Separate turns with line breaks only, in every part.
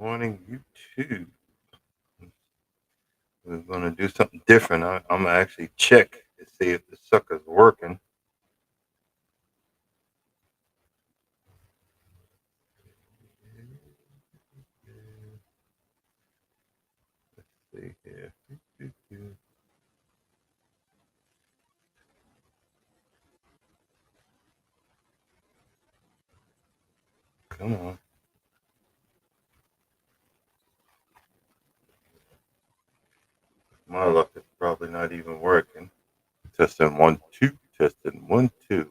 Morning, YouTube. We're going to do something different. I'm going to actually check to see if the sucker's working. Let's see here. Come on. My luck, it's probably not even working. Testing 1, 2. Testing 1, 2.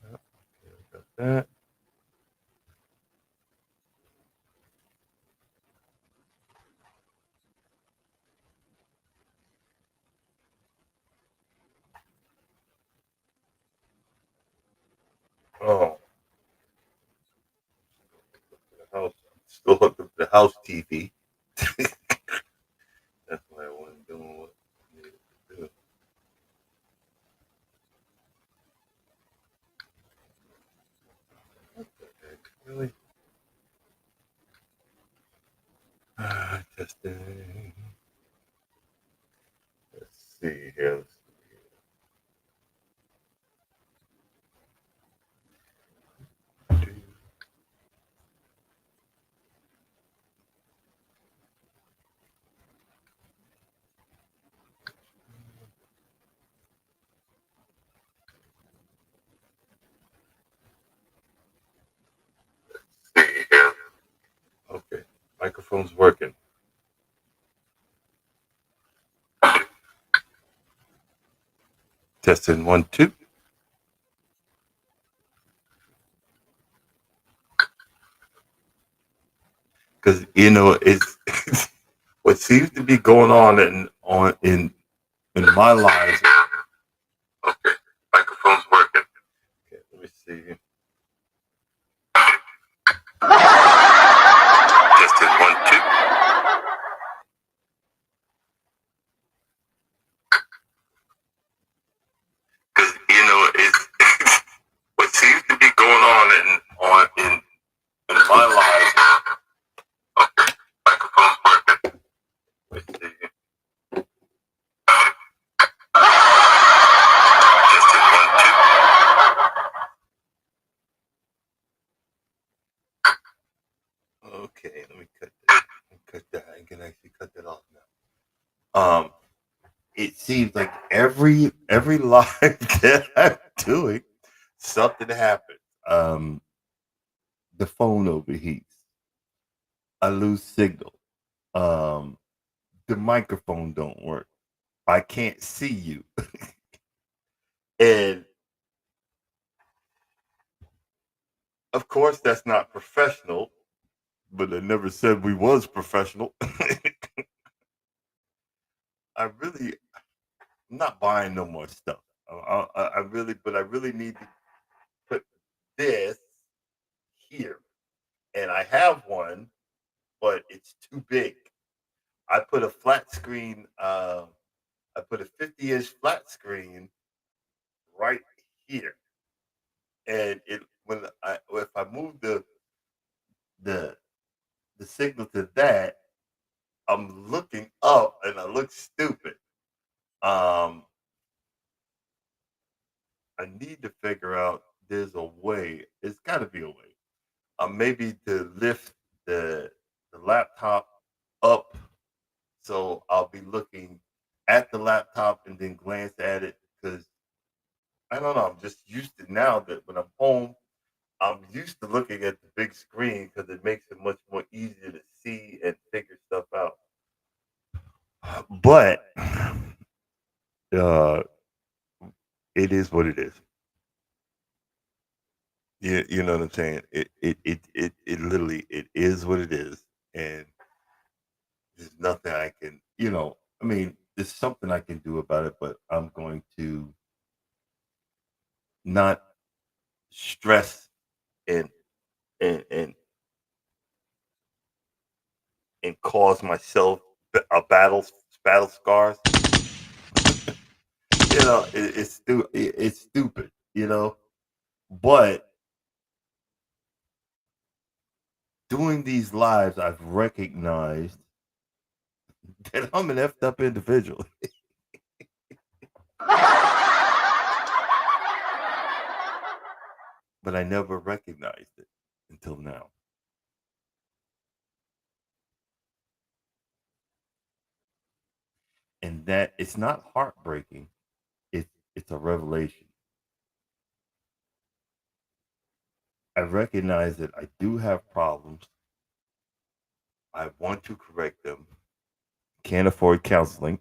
Okay, got that. Oh, the house. Still hooked up to the house TV. That's why I wasn't doing what I needed to do. What the heck? Really? Testing. Let's see here. Let's see. See here. Okay, microphone's working. Testing 1, 2. Because it's what seems to be going on in my lives. Okay, microphone's working. Okay, let me see. Testing 1, 2. Because it's what seems to be going on in my life. Okay, microphone's working. Let me see. Testing 1, 2. Okay, let me cut that. I can actually cut that off now. It seems like every live that I'm doing, something happens. The phone overheats. I lose signal. Um, the microphone don't work. I can't see you, and of course that's not professional. But I never said we was professional. I'm not buying no more stuff. I really need to put this here, and I have one, but it's too big. I put a flat screen. I put a 50-inch flat screen right here, and it when I if I move the the signal to that, I'm looking up and I look stupid. Um, I need to figure out there's a way. It's got to be a way. Maybe to lift the laptop up so I'll be looking at the laptop and then glance at it because I don't know. I'm just used to now that when I'm home, I'm used to looking at the big screen because it makes it much more easier to see and figure stuff out. But uh, it is what it is. You know what I'm saying? It literally it is what it is, and there's nothing I can. I mean, there's something I can do about it, but I'm going to not stress and and and and cause myself a battle scars. It's stupid. But doing these lives, I've recognized that I'm an effed up individual, but I never recognized it until now. And that it's not heartbreaking, it's a revelation. I recognize that I do have problems. I want to correct them. Can't afford counseling.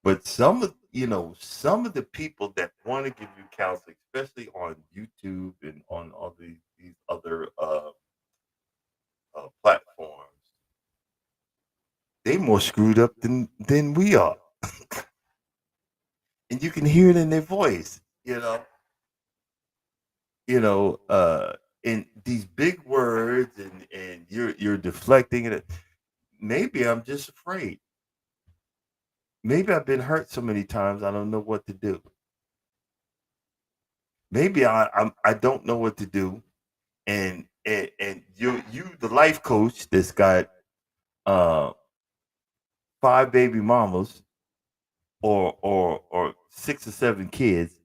But some of the people that want to give you counseling, especially on YouTube and on all these other platforms, they more screwed up than we are, and you can hear it in their voice. You know, in these big words, and you're deflecting it. Maybe I'm just afraid. Maybe I've been hurt so many times I don't know what to do. Maybe I don't know what to do, and you the life coach that's got uh five baby mamas or 6 or 7 kids,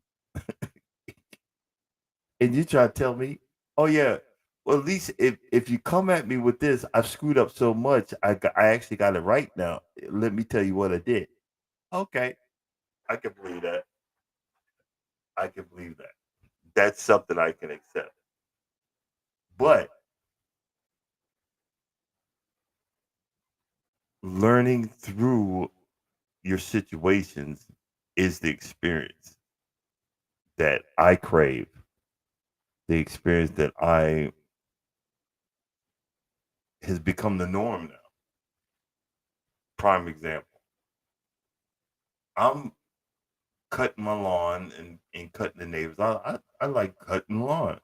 and you try to tell me, oh yeah, well at least if you come at me with this, I've screwed up so much, I actually got it right now. Let me tell you what I did. Okay, I can believe that. I can believe that. That's something I can accept. But learning through your situations is the experience that I crave, the experience that I has become the norm now. Prime example. I'm cutting my lawn and cutting the neighbors. I like cutting lawn,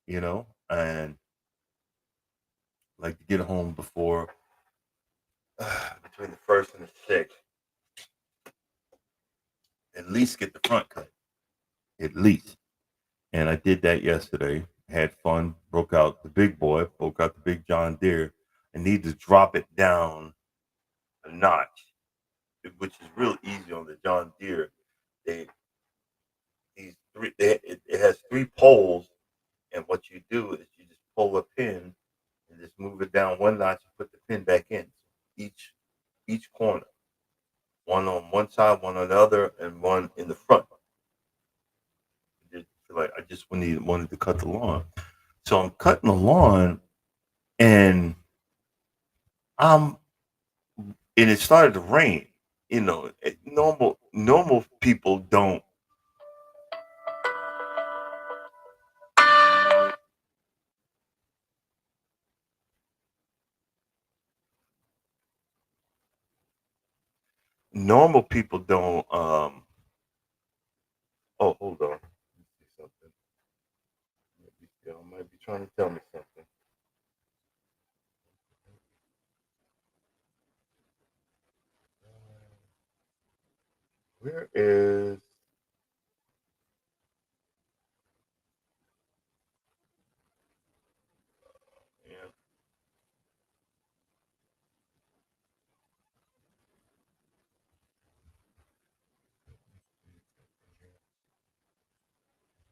and like to get home before between the first and the sixth, at least get the front cut. At least. And I did that yesterday. Had fun, broke out the big John Deere. I need to drop it down a notch, which is real easy on the John Deere. They it has 3 poles, and what you do is you just pull a pin and just move it down one notch and put the pin back in. Each corner, one on one side, one on the other, and one in the front. Just feel like I just wanted to cut the lawn, so I'm cutting the lawn, and I'm and it started to rain. Normal people don't. Normal people don't. Oh, hold on. Let me see something. Maybe y'all might be trying to tell me something. Where is? Yeah,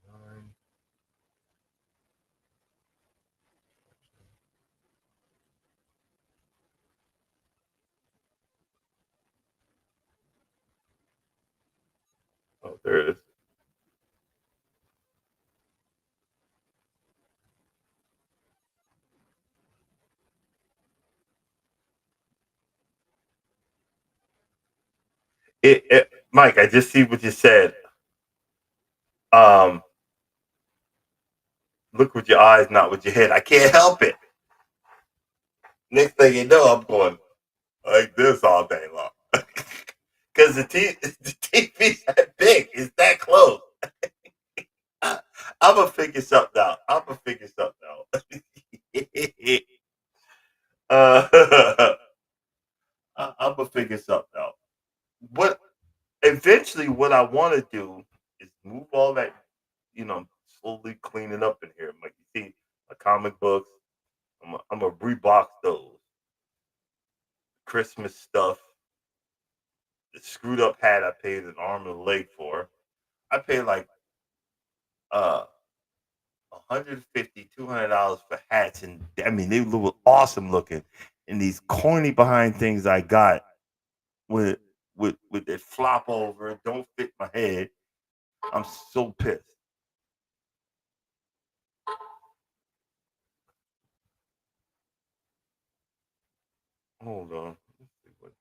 nine. Oh, there it is. Mike, I just see what you said. Um, look with your eyes, not with your head. I can't help it. Next thing you know, I'm going like this all day long. Because the TV's that big. It's that close. I'm gonna figure something out. I'm gonna figure something out. uh, I'm gonna figure something out. What eventually, what I want to do is move all that, slowly cleaning up in here. Like you see, my comic books. I'm a rebox those Christmas stuff. The screwed up hat I paid an arm and a leg for. I paid like 150, $200 for hats, and I mean they look awesome looking. And these corny behind things I got with with that flop over, don't fit my head. I'm so pissed. Hold on. Let's see what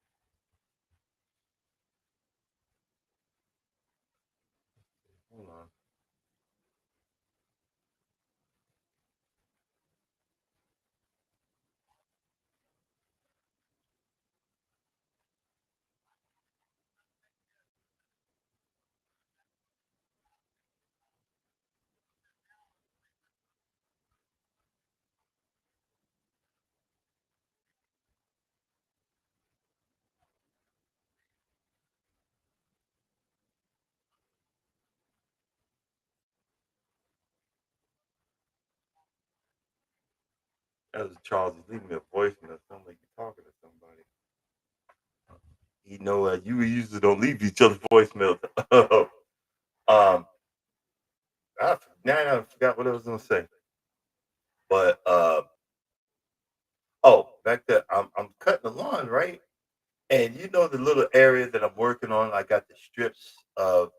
hold on. That was Charles. He's leaving me a voicemail. Sounds like you're talking to somebody. You know, you usually don't leave each other voicemails. um, now I forgot what I was gonna say. But oh, back there, I'm cutting the lawn, right? And you know the little area that I'm working on. I got the strips of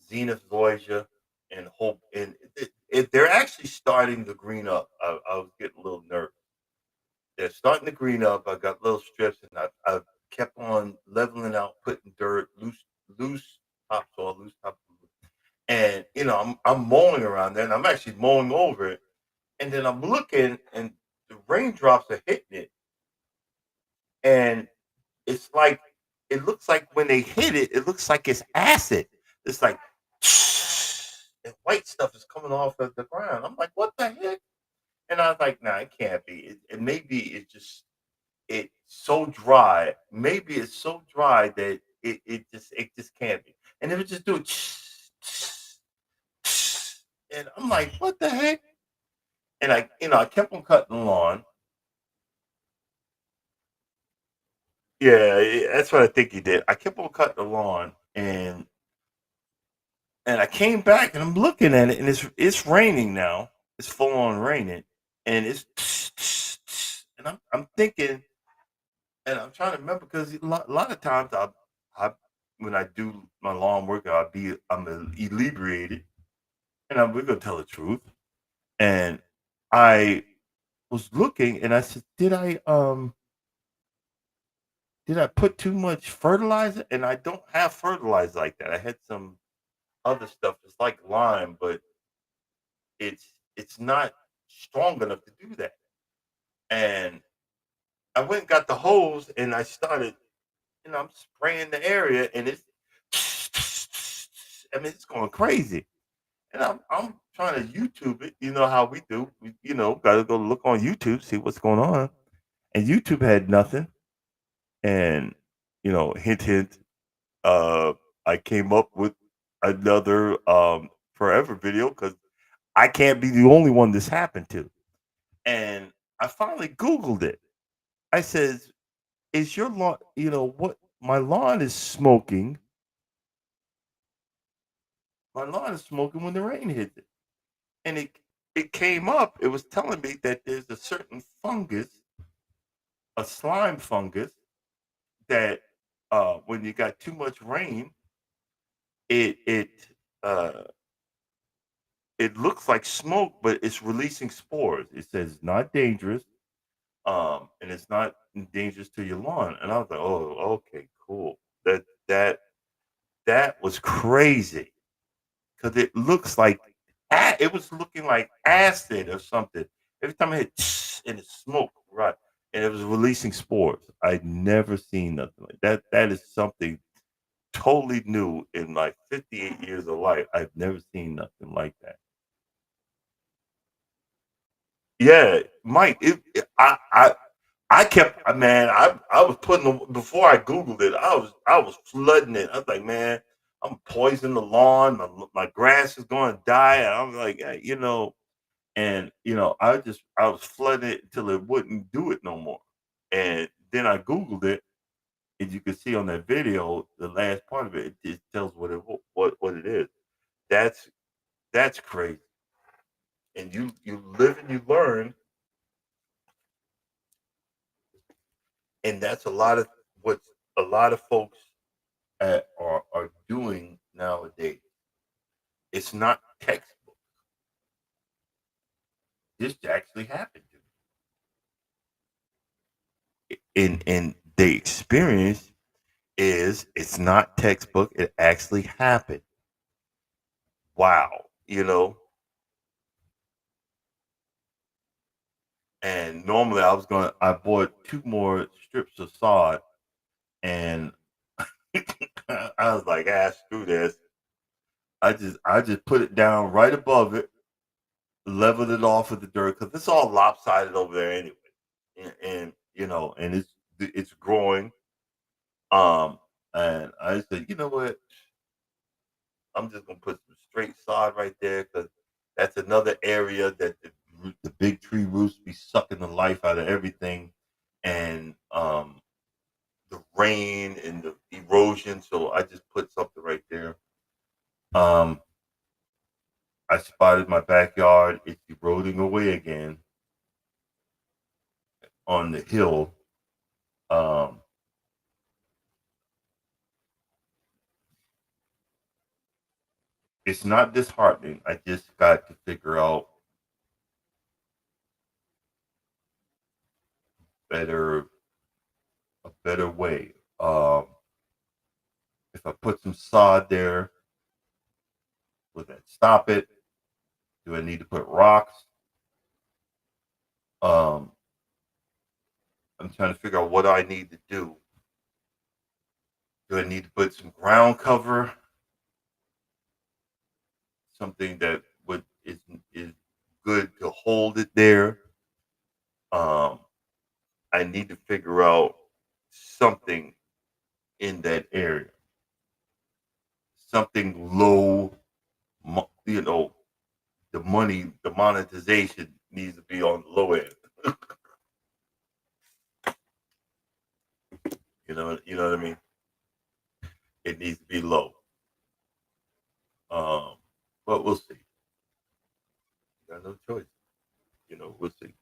Zenith Voyager and Hope, and they're actually starting to green up. I was getting a little nervous. They're starting to green up. I got little strips, and I've kept on leveling out, putting dirt, loose topsoil, loose top, and you know I'm mowing around there, and I'm actually mowing over it, and then I'm looking, and the raindrops are hitting it, and it's like it looks like when they hit it, it looks like it's acid. It's like and white stuff is coming off of the ground. I'm like, what the heck? And I was like, nah, it can't be. It maybe it's just it's so dry. Maybe it's so dry that it just can't be. And it would just do it, and I'm like, what the heck? And I kept on cutting the lawn. Yeah, that's what I think he did. I kept on cutting the lawn, and I came back and I'm looking at it, and it's raining now. It's full on raining, and it's and I'm thinking, and I'm trying to remember because a lot of times I when I do my lawn work, I'm inebriated, and we're gonna tell the truth. And I was looking, and I said, did I put too much fertilizer? And I don't have fertilizer like that. I had some other stuff. It's like lime, but it's not strong enough to do that. And I went and got the hose and I started, I'm spraying the area and it's I mean it's going crazy. And I'm trying to YouTube it. You know how we do. Gotta go look on YouTube, see what's going on. And YouTube had nothing. And hint hint, uh I came up with another forever video because I can't be the only one this happened to. And I finally Googled it. I says, "Is your lawn? What? My lawn is smoking. My lawn is smoking when the rain hits it." And it came up. It was telling me that there's a certain fungus, a slime fungus, that when you got too much rain, it uh, it looks like smoke, but it's releasing spores. It says not dangerous, and it's not dangerous to your lawn. And I was like, oh, okay, cool. That that was crazy because it looks like it was looking like acid or something. Every time I hit and it smoked, right, and it was releasing spores. I'd never seen nothing like that. That is something totally new in my 58 years of life. I've never seen nothing like that. Yeah, Mike. I kept man. I was putting before I googled it. I was flooding it. I was like, man, I'm poisoning the lawn. My grass is going to die. And I'm like, hey, And I was flooding it until it wouldn't do it no more. And then I Googled it, and you can see on that video, the last part of it, it just tells what it is. That's that's crazy. And you live and you learn, and that's a lot of what a lot of folks are doing nowadays. It's not textbook. This actually happened to me. And the experience is it's not textbook. It actually happened. Wow, And normally I bought two more strips of sod, and I was like, screw this. I just put it down right above it, leveled it off with the dirt because it's all lopsided over there anyway, and it's growing. Um, and I said, you know what? I'm just gonna put some straight sod right there because that's another area that the big tree roots be sucking the life out of everything, and the rain and the erosion. So I just put something right there. Um, I spotted my backyard. It's eroding away again on the hill. Um, it's not disheartening. I just got to figure out better a better way. If I put some sod there, will that stop it? Do I need to put rocks? Um, I'm trying to figure out what I need to do. Do I need to put some ground cover? Something that would is good to hold it there. Um, I need to figure out something in that area, something low. You know, the monetization needs to be on the low end. You know what I mean. It needs to be low. Um, but we'll see. Got no choice. We'll see.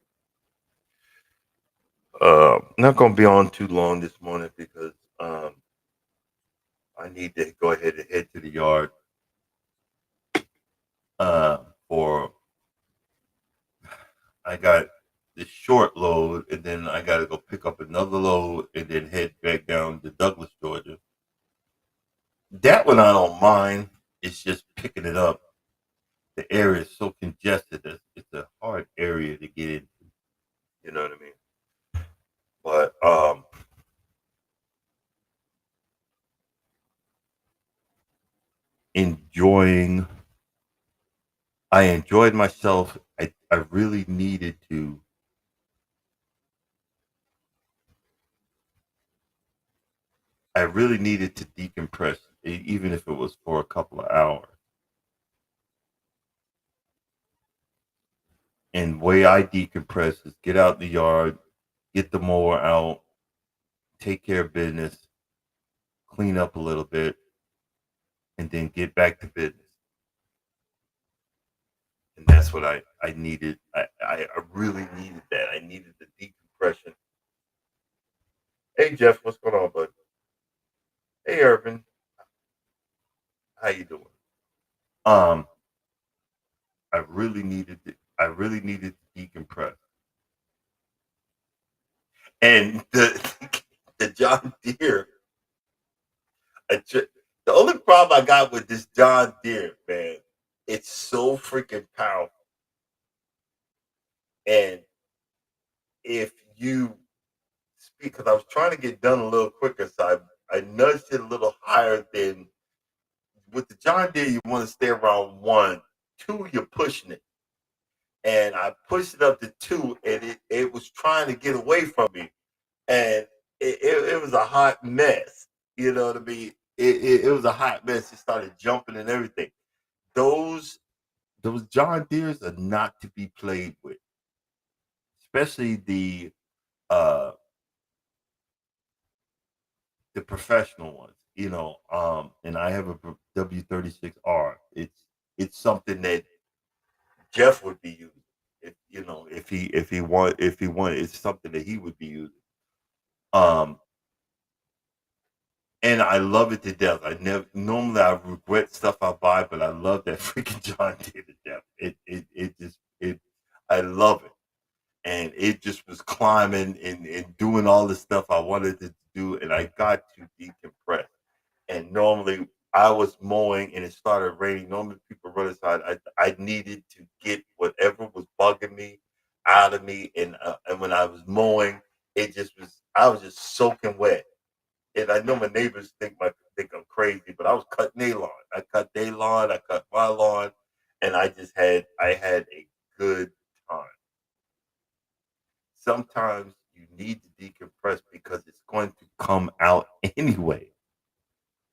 Not gonna be on too long this morning because I need to go ahead and head to the yard uh, for I got this short load, and then I got to go pick up another load, and then head back down to Douglas, Georgia. That one I don't mind. It's just picking it up. The area is so congested that it's a hard area to get into. You know what I mean? But enjoying. I enjoyed myself. I really needed to. I really needed to decompress, even if it was for a couple of hours. And way I decompress is get out in the yard, get the mower out, take care of business, clean up a little bit, and then get back to business. And that's what I needed. I really needed that. I needed the decompression. Hey Jeff, what's going on, bud? Hey Irvin, how you doing? Um, I really needed to decompress. And the John Deere, the only problem I got with this John Deere, man, it's so freaking powerful. And if you speak, because I was trying to get done a little quicker, so I nudged it a little higher than with the John Deere. You want to stay around one, two. You're pushing it, and I pushed it up to two, and it was trying to get away from me, and it was a hot mess. You know what I mean? It was a hot mess. It started jumping and everything. Those those John Deeres are not to be played with, especially uh the professional ones. And I have a W36R. It's something that Jeff would be using. If he wanted, it's something that he would be using. Um, and I love it to death. I never normally I regret stuff I buy, but I love that freaking John Deere to death. It I love it. And it just was climbing and doing all the stuff I wanted to do, and I got to decompress. And normally I was mowing and it started raining. Normally people run inside. I needed to get whatever was bugging me out of me, and when I was mowing, it just was I was just soaking wet. And I know my neighbors think I'm crazy, but I was cutting their lawn. I cut their lawn, I cut my lawn, and I had a good time. Sometimes you need to decompress because it's going to come out anyway.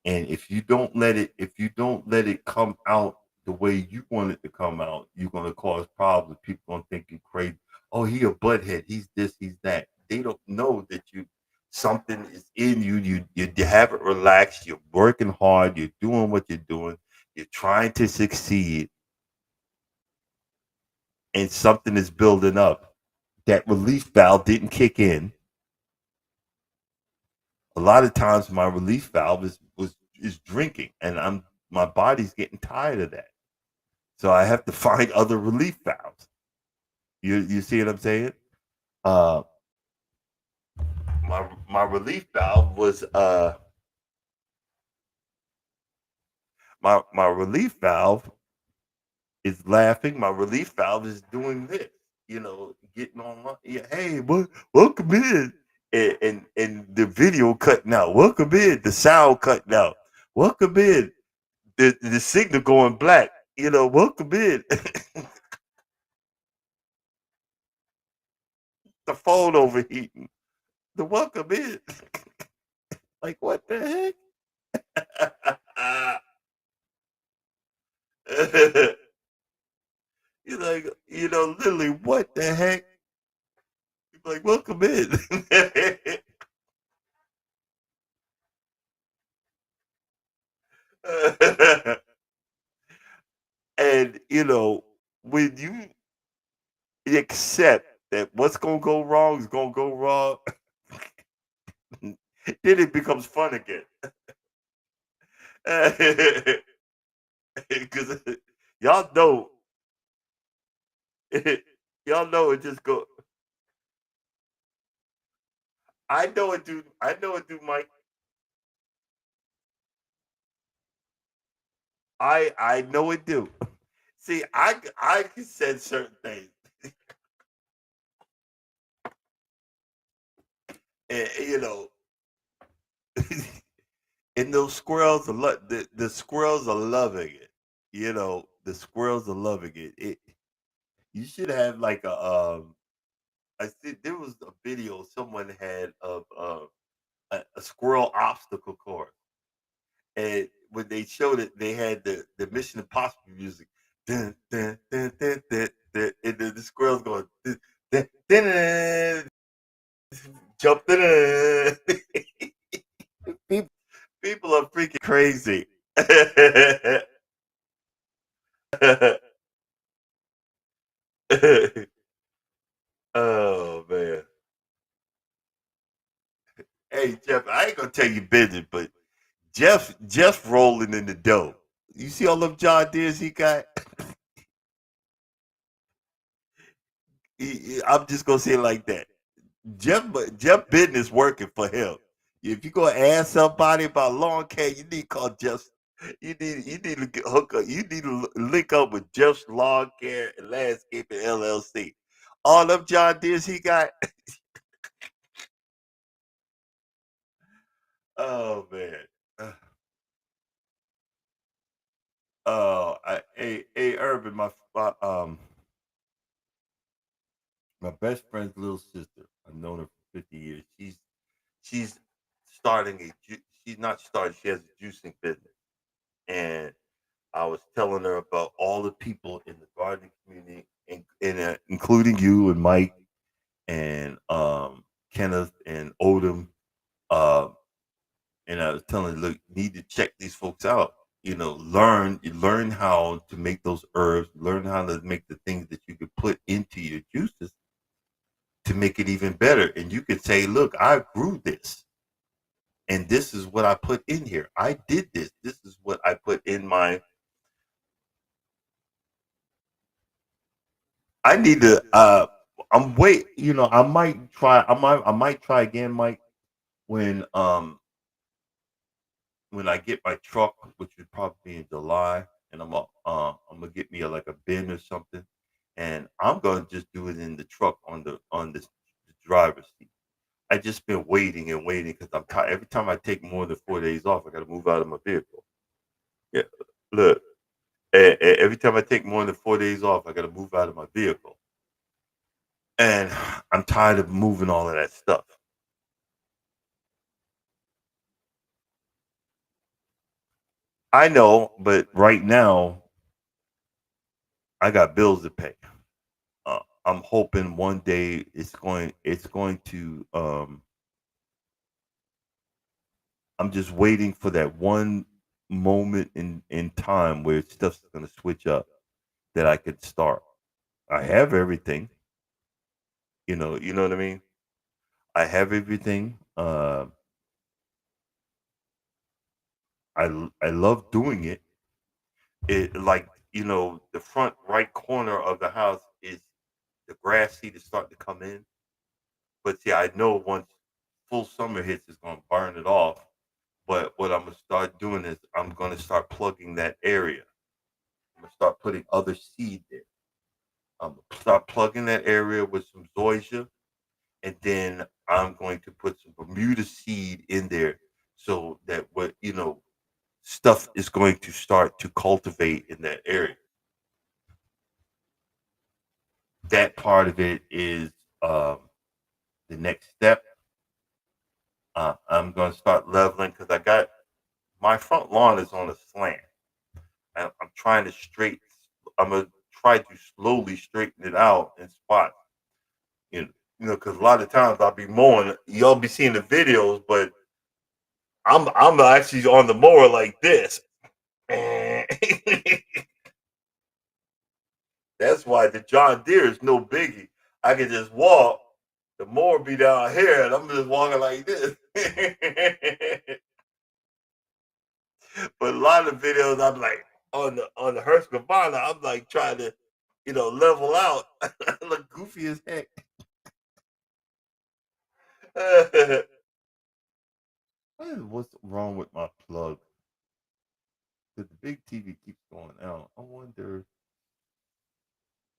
And if you don't let it come out the way you want it to come out, you're gonna cause problems. People gonna think you crazy. Oh, he a butthead. He's this. He's that. They don't know that something is in you. You haven't relaxed. You're working hard. You're doing what you're doing. You're trying to succeed, and something is building up. That relief valve didn't kick in. A lot of times, my relief valve is drinking, and my body's getting tired of that. So I have to find other relief valves. You see what I'm saying? Uh, my relief valve was my relief valve is laughing. My relief valve is doing this. Getting on. Yeah, hey, welcome in. And the video cutting out. Welcome in. The sound cutting out. Welcome in. The signal going black. Welcome in. The phone overheating. The welcome in. Like what the heck? You're like, literally, what the heck? You're like, welcome in. And when you accept that what's gonna go wrong is gonna go wrong, then it becomes fun again. Because y'all know, y'all know it just go. I know it, dude. I know it, dude, Mike. I know it, do. See, I can sense certain things, and and those squirrels are the squirrels are loving it. The squirrels are loving it. You should have like I see there was a video someone had of a squirrel obstacle course, and when they showed it, they had the Mission Impossible music, dun, dun, dun, dun, dun, dun, and the squirrels going dun, dun, dun, dun, jump, dun, dun. people, people are freaking crazy. Oh man. Hey Jeff, I ain't gonna tell you business, but Jeff rolling in the dough. You see all them John Deere's he got? I'm just gonna say it like that. Jeff business working for him. If you gonna ask somebody about lawn care, you need to call Jeff. You need to hook up. You need to link up with Jeff's Lawn Care and Landscaping LLC. All them John Deere's he got. Oh man. Oh, hey, Urban, my best friend's little sister. I've known her for 50 years. She's starting she's not started. She has a juicing business, and I was telling her about all the people in the gardening community, including you and Mike and Kenneth and Odom. Uh, and I was telling her, look, you need to check these folks out. Learn how to make those herbs, learn how to make the things that you could put into your juices to make it even better. And you could say, look, I grew this, and this is what I put in here. I did this. This is what I put in my. I need to. I'm wait. I might try. I might try again, Mike. When um when I get my truck, which would probably be in July, and I'm gonna get me like a bin or something, and I'm gonna just do it in the truck the driver's seat. I just been waiting and waiting because I'm tired. Every time I take more than 4 days off, I got to move out of my vehicle. Yeah, look. Every time I take more than 4 days off, I got to move out of my vehicle, and I'm tired of moving all of that stuff. I know, but right now I got bills to pay. I'm hoping one day it's going to I'm just waiting for that one moment in time where stuff's going to switch up that I could start. I have everything, you know what I mean? I have everything. I love doing it. It like, the front right corner of the house is the grass seed is starting to come in. But see, I know once full summer hits, it's going to burn it off. But what I'm gonna start doing is I'm gonna start plugging that area. I'm gonna start putting other seed there. I'm gonna start plugging that area with some zoysia, and then I'm going to put some Bermuda seed in there, so that what stuff is going to start to cultivate in that area. That part of it is the next step. I'm going to start leveling because I got my front lawn is on a slant. I'm trying to straight. I'm gonna try to slowly straighten it out in spots. Because a lot of times I'll be mowing. Y'all be seeing the videos, but I'm actually on the mower like this. That's why the John Deere is no biggie. I can just walk. The mower be down here, and I'm just walking like this. But a lot of videos, I'm like on the Husqvarna, I'm like trying to, level out. I look goofy as heck. What's wrong with my plug? The big TV keeps going out. I wonder.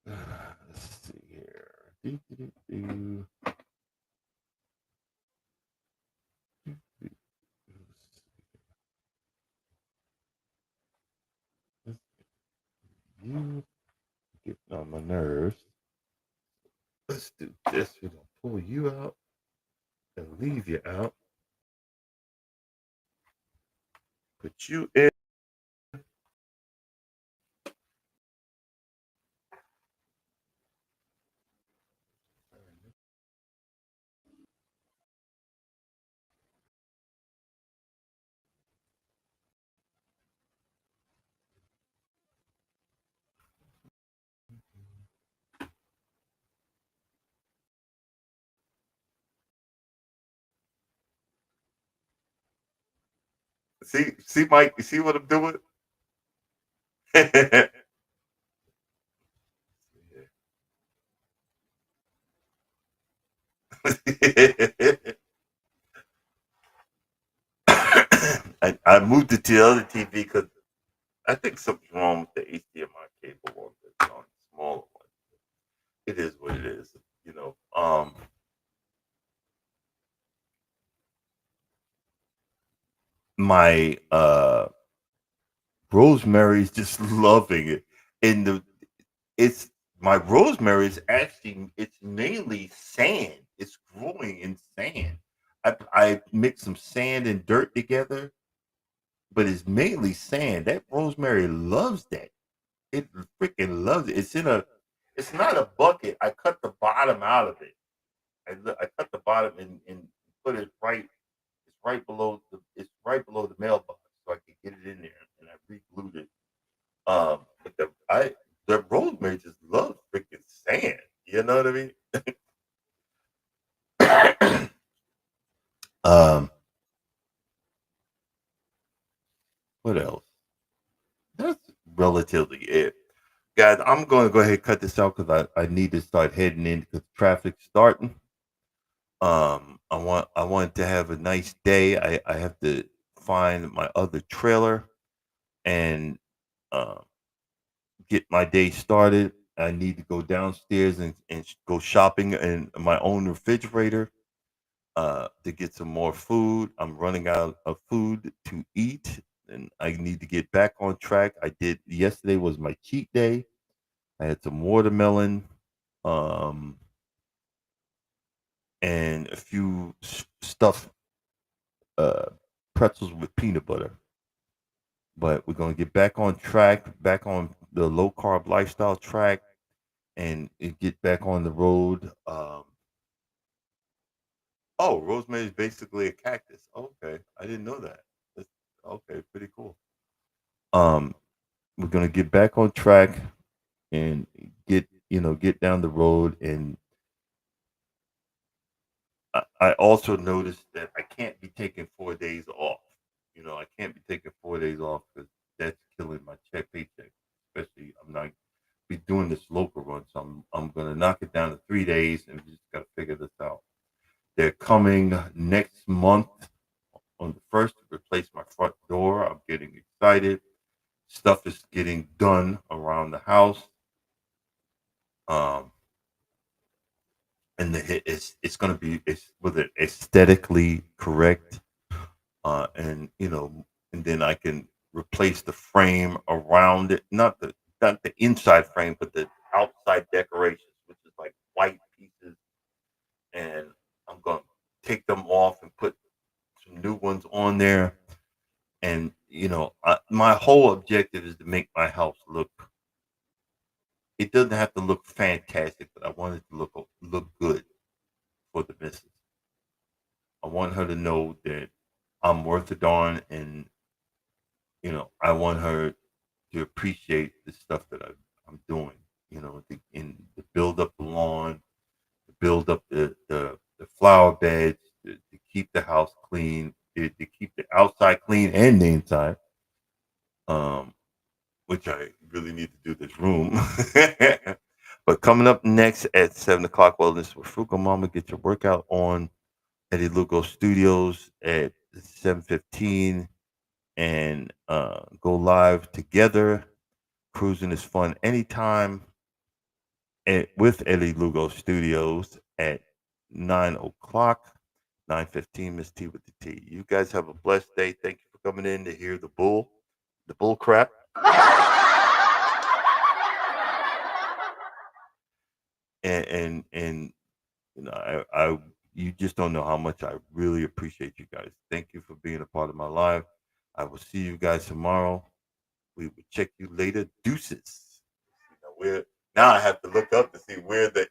Let's see here. Do, do, do, do, do, do. You getting on my nerves. Let's do this. We're gonna pull you out and leave you out. Put you in. See, Mike. You see what I'm doing? I moved it to the other TV because I think something's wrong with the HDMI cable on the smaller one. It is what it is. You know. My Rosemary's just loving it, and it's my rosemary is actually it's mainly sand. It's growing in sand. I mix some sand and dirt together, but it's mainly sand. That rosemary loves that. It freaking loves it. It's not a bucket. I cut the bottom out of it. I cut the bottom and put it right. It's right below the mailbox, so I could get it in there, and I re-glued it. But the rosemary just loves freaking sand. You know what I mean? What else? That's relatively it. Guys, I'm going to go ahead and cut this out because I need to start heading in because traffic's starting. I want to have a nice day. I have to find my other trailer and uh, get my day started. I need to go downstairs and go shopping in my own refrigerator to get some more food. I'm running out of food to eat, and I need to get back on track. I did yesterday was my cheat day. I had some watermelon, um, and a few stuffed uh, pretzels with peanut butter. But we're gonna get back on track, back on the low carb lifestyle track, and get back on the road. Oh, rosemary is basically a cactus. Okay, I didn't know that. That's, okay, pretty cool. Um, we're gonna get back on track and get down the road. And I also noticed that I can't be taking 4 days off. I can't be taking 4 days off because that's killing my paycheck. Especially, I'm not be doing this local run, so I'm gonna knock it down to 3 days, and we just gotta figure this out. They're coming next month on the first to replace my front door. I'm getting excited. Stuff is getting done around the house. Um, and it's going to be it's with it aesthetically correct, and then I can replace the frame around it, not the inside frame, but the outside decorations, which is like white pieces, and I'm going to take them off and put some new ones on there. And my whole objective is to make my house look. It doesn't have to look fantastic, but I want it to look good for the missus. I want her to know that I'm worth a darn, and I want her to appreciate the stuff that I'm doing. To build up the lawn, to build up the flower beds, to keep the house clean, to keep the outside clean and the inside. Um, which I really need to do this room. But coming up next at 7 o'clock, Wellness with Frugal Mama, get your workout on. Eddie Lugo Studios at 7:15, and go live together. Cruising is fun anytime, with Eddie Lugo Studios at 9 o'clock, 9:15. Miss T with the T. You guys have a blessed day. Thank you for coming in to hear the bull crap. And I you just don't know how much I really appreciate you guys. Thank you for being a part of my life. I will see you guys tomorrow. We will check you later. Deuces. Where now I have to look up to see where the